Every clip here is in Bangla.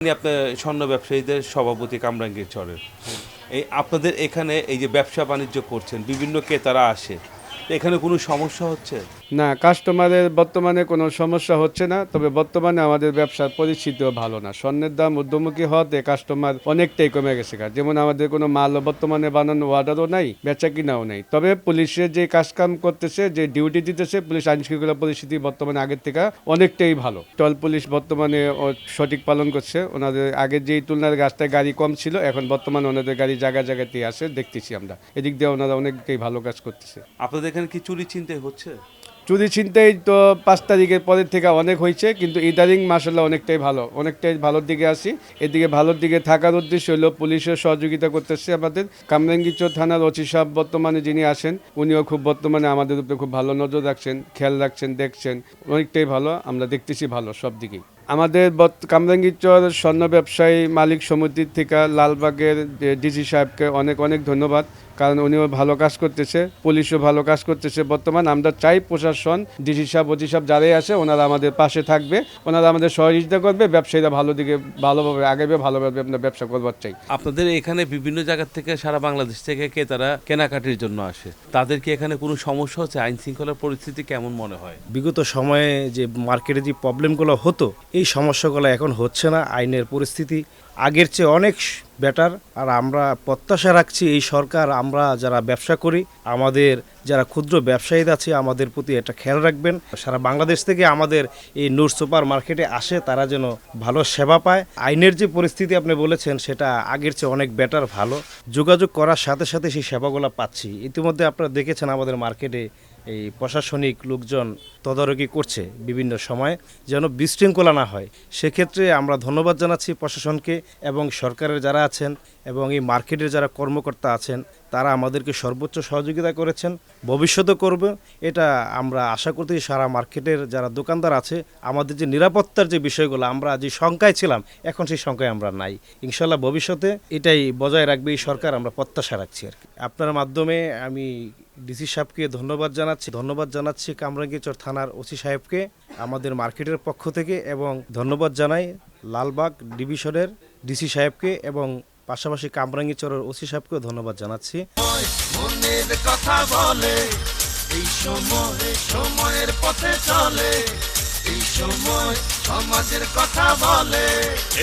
আপনার স্বর্ণ ব্যবসায়ীদের সভাপতি কামরাঙ্গীর চরের এই আপনাদের এখানে এই যে ব্যবসা বাণিজ্য করছেন বিভিন্ন ক্রেতারা আসে তো এখানে কোনো সমস্যা হচ্ছে? না, কাস্টমারের বর্তমানে কোনো সমস্যা হচ্ছে না। তবে বর্তমানে আমাদের ব্যবসার পরিস্থিতিও ভালো না। স্বর্ণের দাম ঊর্ধ্বমুখী হওয়াতে কাস্টমার অনেকটাই কমে গেছে। যেমন আমাদের কোনো মালও বর্তমানে বানানো অর্ডারও নাই, বেচা কিনাও নেই। তবে পুলিশের যে কাজকাম করতেছে, যে ডিউটি দিতেছে, পুলিশ আইন শৃঙ্খলা পরিস্থিতি বর্তমানে আগের থেকে অনেকটাই ভালো। টল পুলিশ বর্তমানে সঠিক পালন করছে। ওনাদের আগের যেই তুলনার রাস্তায় গাড়ি কম ছিল, এখন বর্তমানে ওনাদের গাড়ি জায়গা জায়গাতেই আসে, দেখতেছি আমরা। এদিক দিয়ে ওনারা অনেকটাই ভালো কাজ করতেছে। আপনাদের এখানে কি চুরি ছিনতাই হচ্ছে? চুরি ছিনতাই তো 5 তারিখের পরের থেকে অনেক হয়েছে, কিন্তু ইদারিং মাসাল্লাহ অনেকটাই ভালোর দিকে আসি। এদিকে ভালোর দিকে থাকার উদ্দেশ্য হলো পুলিশের সহযোগিতা করতেছে আমাদের। কামরাঙ্গীরচর থানার ওসি সাহেব বর্তমানে যিনি আসেন, উনিও খুব বর্তমানে আমাদের উপরে খুব ভালো নজর রাখছেন, খেয়াল রাখছেন, দেখছেন। অনেকটাই ভালো, আমরা দেখতেছি ভালো সব দিকেই। আমাদের কামরাঙ্গীরচর স্বর্ণ ব্যবসায়ী মালিক সমিতির থেকে লালবাগের ডিসি সাহেবকে অনেক অনেক ধন্যবাদ, কারণ উনিও ভালো কাজ করতেছে, পুলিশও ভালো কাজ করতেছে। বর্তমান আমরা চাই প্রশাসন, ডিসি সাহেব, ওসি সাহেব যারাই আসে ওনারা আমাদের পাশে থাকবে, ওনারা আমাদের সহযোগিতা করবে, ব্যবসায়ীরা ভালো দিকে ভালোভাবে আগাবে, ভালোভাবে আমরা ব্যবসা করবার চাই। আপনাদের এখানে বিভিন্ন জায়গা থেকে সারা বাংলাদেশ থেকে ক্রেতারা কেনাকাটির জন্য আসে, তাদের কি এখানে কোনো সমস্যা হচ্ছে? আইন শৃঙ্খলার পরিস্থিতি কেমন মনে হয়? বিগত সময়ে যে মার্কেটে যে প্রবলেমগুলো হতো, এই সমস্যাগুলো এখন হচ্ছে না। আইনের পরিস্থিতি আগের চেয়ে অনেক বেটার। আর আমরা প্রত্যাশা রাখছি এই সরকার, আমরা যারা ব্যবসা করি, আমাদের যারা ক্ষুদ্র ব্যবসায়ী আছে, আমাদের প্রতি এটা খেয়াল রাখবেন। সারা বাংলাদেশ থেকে আমাদের এই নূর সুপার মার্কেটে আসে, তারা যেন ভালো সেবা পায়। আইনের যে পরিস্থিতি আপনি বলেছেন, সেটা আগের চেয়ে অনেক বেটার, ভালো। যোগাযোগ করার সাথে সাথে সেই সেবাগুলো পাচ্ছি। ইতিমধ্যে আপনারা দেখেছেন আমাদের মার্কেটে এই প্রশাসনিক লোকজন তদারকি করছে বিভিন্ন সময়, যেন বিশৃঙ্খলা না হয়। সেক্ষেত্রে আমরা ধন্যবাদ জানাচ্ছি প্রশাসনকে এবং সরকারের যারা আছেন এবং এই মার্কেটের যারা কর্মকর্তা আছেন, তারা আমাদেরকে সর্বোচ্চ সহযোগিতা করেছেন, ভবিষ্যতে করবে। এটা আমরা আশা করতে সারা মার্কেটের যারা দোকানদার আছে, আমাদের যে নিরাপত্তার যে বিষয়গুলো, আমরা যে শঙ্কায় ছিলাম, এখন সেই শঙ্কায় আমরা নাই। ইনশাল্লাহ ভবিষ্যতে এটাই বজায় রাখবে এই সরকার, আমরা প্রত্যাশা রাখছি আর কি। আপনার মাধ্যমে আমি ডিসি সাহেবকে ধন্যবাদ জানাচ্ছি কামরাঙ্গীরচর থানার ওসি সাহেবকে আমাদের মার্কেটের পক্ষ থেকে, এবং ধন্যবাদ জানাই লালবাগ ডিভিশনের ডিসি সাহেবকে, এবং পাশাপাশি কামরাঙ্গীরচরের ওসি সাহেবকেও ধন্যবাদ জানাচ্ছি। মনের কথা বলে এই সময়ের পথে চলে, এই সময় সমাজের কথা বলে,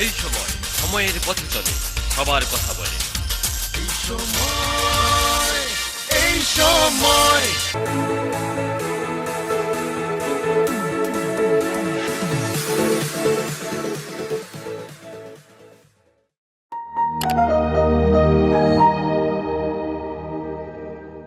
এই সময় সময়ের পথে চলে, সবার কথা বলে। এই সময়